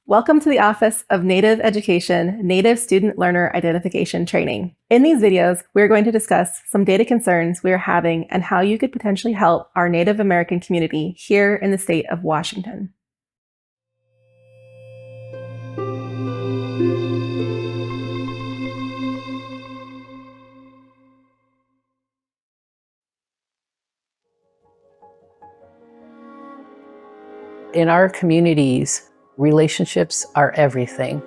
Welcome to the Office of Native Education, Native Student Learner Identification Training. In these videos, we're going to discuss some data concerns we are having and how you could potentially help our Native American community here in the state of Washington. In our communities, relationships are everything.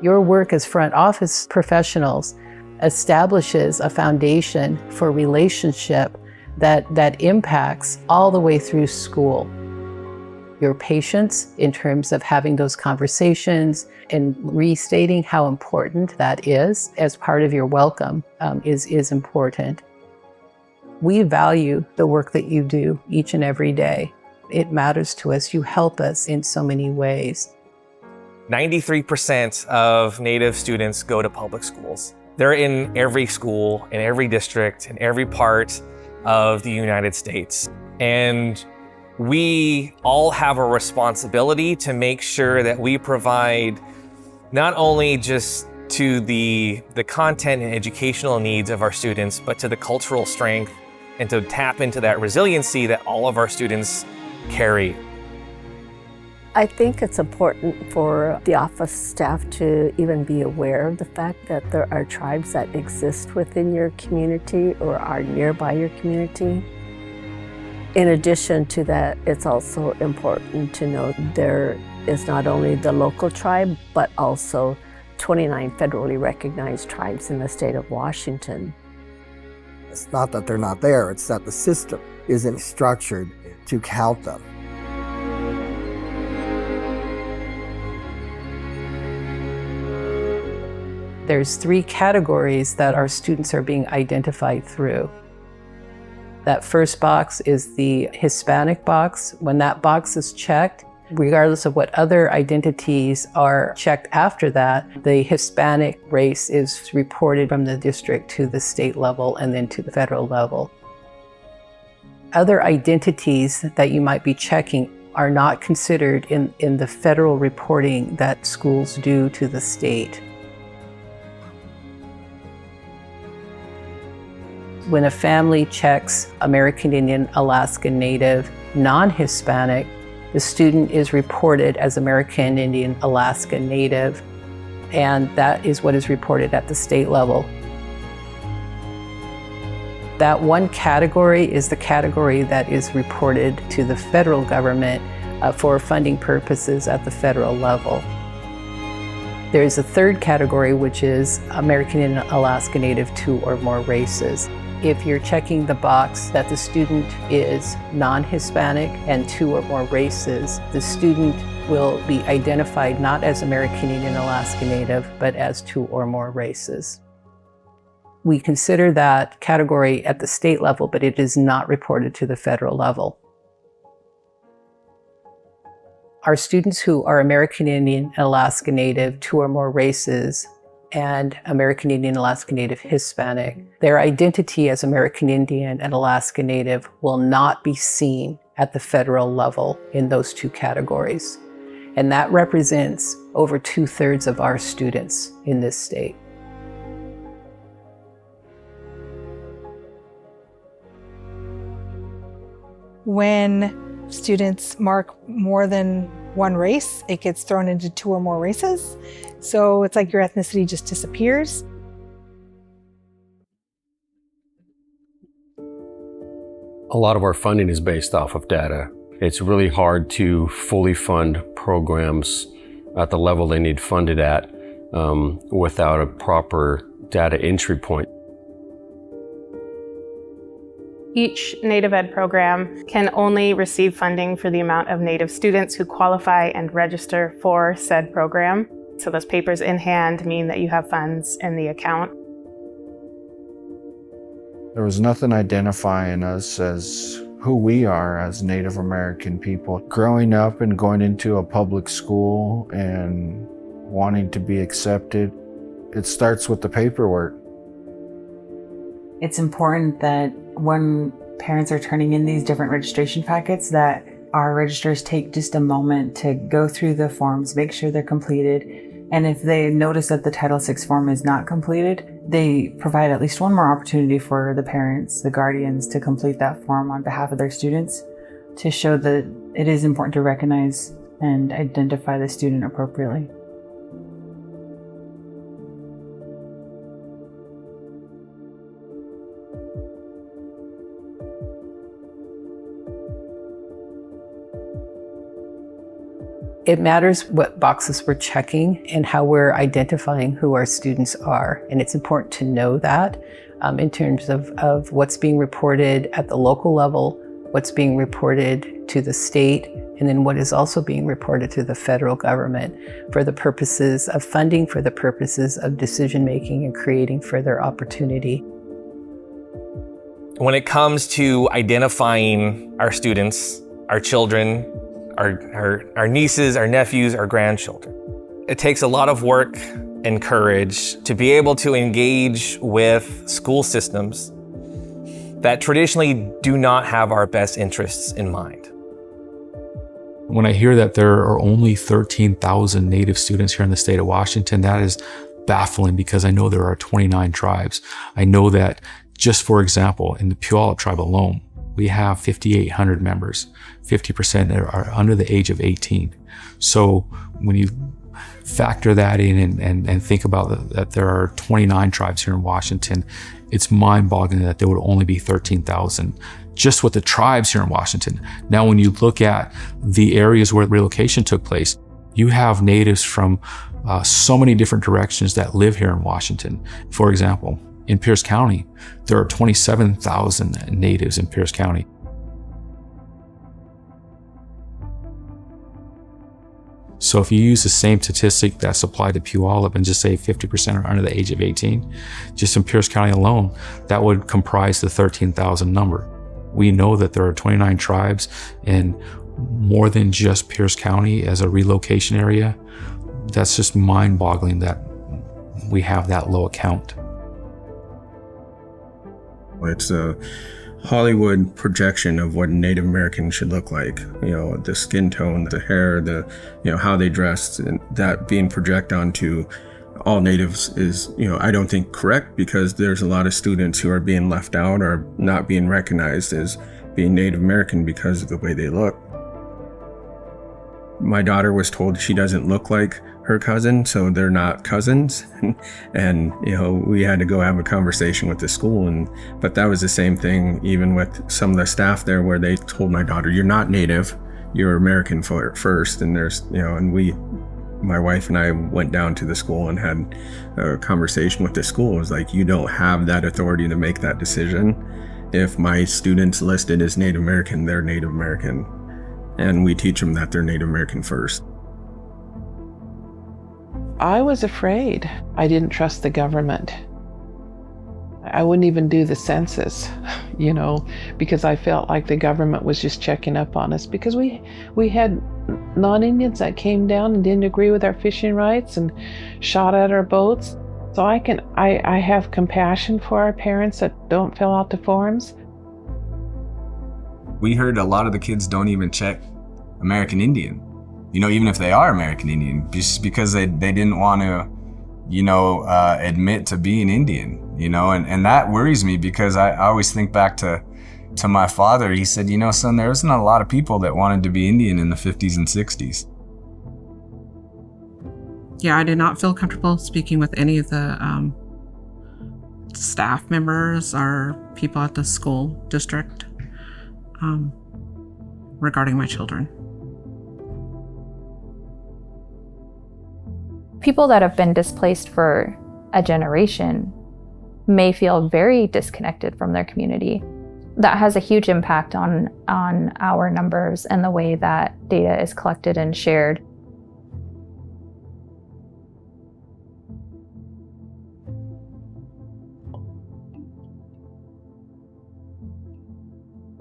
Your work as front office professionals establishes a foundation for relationship that impacts all the way through school. Your patience in terms of having those conversations and restating how important that is as part of your welcome is important. We value the work that you do each and every day. It matters to us. You help us in so many ways. 93% of Native students go to public schools. They're in every school, in every district, in every part of the United States. And we all have a responsibility to make sure that we provide not only just to the content and educational needs of our students, but to the cultural strength and to tap into that resiliency that all of our students carry. I think it's important for the office staff to even be aware of the fact that there are tribes that exist within your community or are nearby your community. In addition to that, it's also important to know there is not only the local tribe, but also 29 federally recognized tribes in the state of Washington. It's not that they're not there, it's that the system isn't structured to count them. There's 3 categories that our students are being identified through. That first box is the Hispanic box. When that box is checked, regardless of what other identities are checked after that, the Hispanic race is reported from the district to the state level and then to the federal level. Other identities that you might be checking are not considered in the federal reporting that schools do to the state. When a family checks American Indian, Alaska Native, non-Hispanic, the student is reported as American Indian, Alaska Native, and that is what is reported at the state level. That one category is the category that is reported to the federal government for funding purposes at the federal level. There is a third category, which is American Indian, Alaska Native, 2 or more races. If you're checking the box that the student is non-Hispanic and 2 or more races, the student will be identified not as American Indian, Alaska Native, but as 2 or more races. We consider that category at the state level, but it is not reported to the federal level. Our students who are American Indian, Alaska Native, 2 or more races, and American Indian, Alaska Native, Hispanic, their identity as American Indian and Alaska Native will not be seen at the federal level in those 2 categories. And that represents over 2/3 of our students in this state. When students mark more than one race, it gets thrown into 2 or more races. So it's like your ethnicity just disappears. A lot of our funding is based off of data. It's really hard to fully fund programs at the level they need funded at without a proper data entry point. Each Native Ed program can only receive funding for the amount of Native students who qualify and register for said program. So those papers in hand mean that you have funds in the account. There was nothing identifying us as who we are as Native American people. Growing up and going into a public school and wanting to be accepted, it starts with the paperwork. It's important that when parents are turning in these different registration packets that our registrars take just a moment to go through the forms, make sure they're completed. And if they notice that the Title VI form is not completed, they provide at least one more opportunity for the parents, the guardians, to complete that form on behalf of their students to show that it is important to recognize and identify the student appropriately. It matters what boxes we're checking and how we're identifying who our students are. And it's important to know that in terms of what's being reported at the local level, what's being reported to the state, and then what is also being reported to the federal government for the purposes of funding, for the purposes of decision making and creating further opportunity. When it comes to identifying our students, our children, our nieces, our nephews, our grandchildren, it takes a lot of work and courage to be able to engage with school systems that traditionally do not have our best interests in mind. When I hear that there are only 13,000 Native students here in the state of Washington, that is baffling because I know there are 29 tribes. I know that, just for example, in the Puyallup tribe alone, we have 5,800 members. 50% are under the age of 18. So when you factor that in and think about that there are 29 tribes here in Washington, it's mind-boggling that there would only be 13,000 just with the tribes here in Washington. Now, when you look at the areas where relocation took place, you have natives from so many different directions that live here in Washington. For example, in Pierce County, there are 27,000 natives in Pierce County. So if you use the same statistic that's applied to Puyallup and just say 50% are under the age of 18, just in Pierce County alone, that would comprise the 13,000 number. We know that there are 29 tribes and more than just Pierce County as a relocation area. That's just mind-boggling that we have that low a count. It's a Hollywood projection of what Native Americans should look like. You know, the skin tone, the hair, how they dress, and that being projected onto all natives is, I don't think correct, because there's a lot of students who are being left out or not being recognized as being Native American because of the way they look. My daughter was told she doesn't look like her cousin, so they're not cousins. And, we had to go have a conversation with the school. But that was the same thing even with some of the staff there, where they told my daughter, you're not Native, you're American first. And there's, my wife and I went down to the school and had a conversation with the school. It was like, you don't have that authority to make that decision. If my student's listed as Native American, they're Native American. And we teach them that they're Native American first. I was afraid. I didn't trust the government. I wouldn't even do the census, because I felt like the government was just checking up on us, because we had non-Indians that came down and didn't agree with our fishing rights and shot at our boats. So I have compassion for our parents that don't fill out the forms. We heard a lot of the kids don't even check American Indian, even if they are American Indian, just because they didn't want to, admit to being Indian, and that worries me, because I always think back to my father. He said, son, there wasn't a lot of people that wanted to be Indian in the 50s and 60s. Yeah, I did not feel comfortable speaking with any of the staff members or people at the school district regarding my children. People that have been displaced for a generation may feel very disconnected from their community. That has a huge impact on our numbers and the way that data is collected and shared.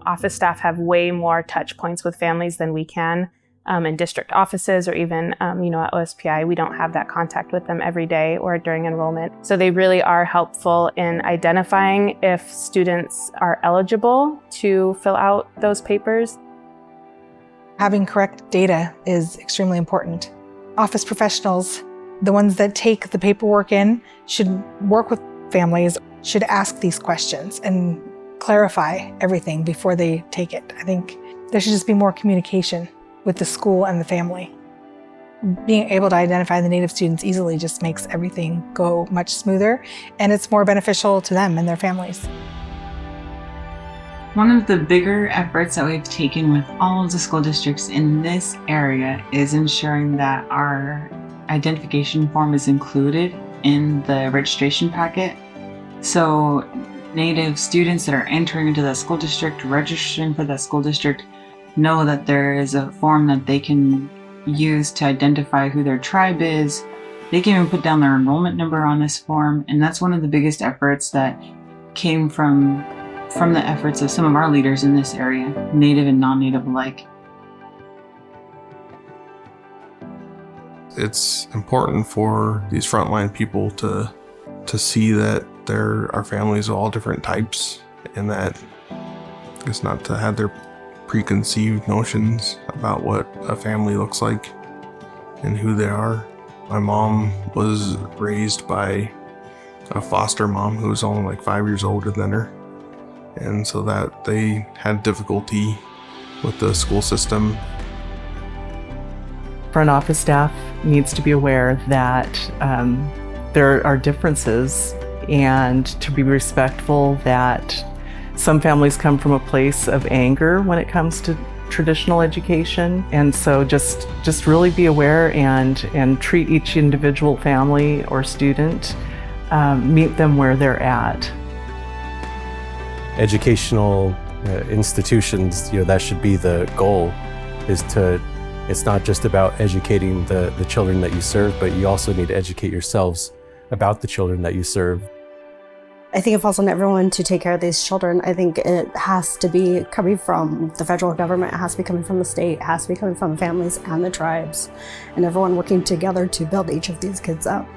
Office staff have way more touch points with families than we can in district offices, or even at OSPI. We don't have that contact with them every day or during enrollment. So they really are helpful in identifying if students are eligible to fill out those papers. Having correct data is extremely important. Office professionals, the ones that take the paperwork in, should work with families, should ask these questions and clarify everything before they take it. I think there should just be more communication with the school and the family. Being able to identify the Native students easily just makes everything go much smoother, and it's more beneficial to them and their families. One of the bigger efforts that we've taken with all of the school districts in this area is ensuring that our identification form is included in the registration packet. So Native students that are entering into that school district, registering for that school district, know that there is a form that they can use to identify who their tribe is. They can even put down their enrollment number on this form, and that's one of the biggest efforts that came from the efforts of some of our leaders in this area, Native and non-Native alike. It's important for these frontline people to see that there are families of all different types, and that it's not to have their preconceived notions about what a family looks like and who they are. My mom was raised by a foster mom who was only like 5 years older than her, and so that they had difficulty with the school system. Front office staff needs to be aware that there are differences, and to be respectful that some families come from a place of anger when it comes to traditional education. And so just really be aware and treat each individual family or student, meet them where they're at. Educational institutions, that should be the goal, it's not just about educating the children that you serve, but you also need to educate yourselves about the children that you serve. I think it falls on everyone to take care of these children. I think it has to be coming from the federal government, it has to be coming from the state, it has to be coming from the families and the tribes, and everyone working together to build each of these kids up.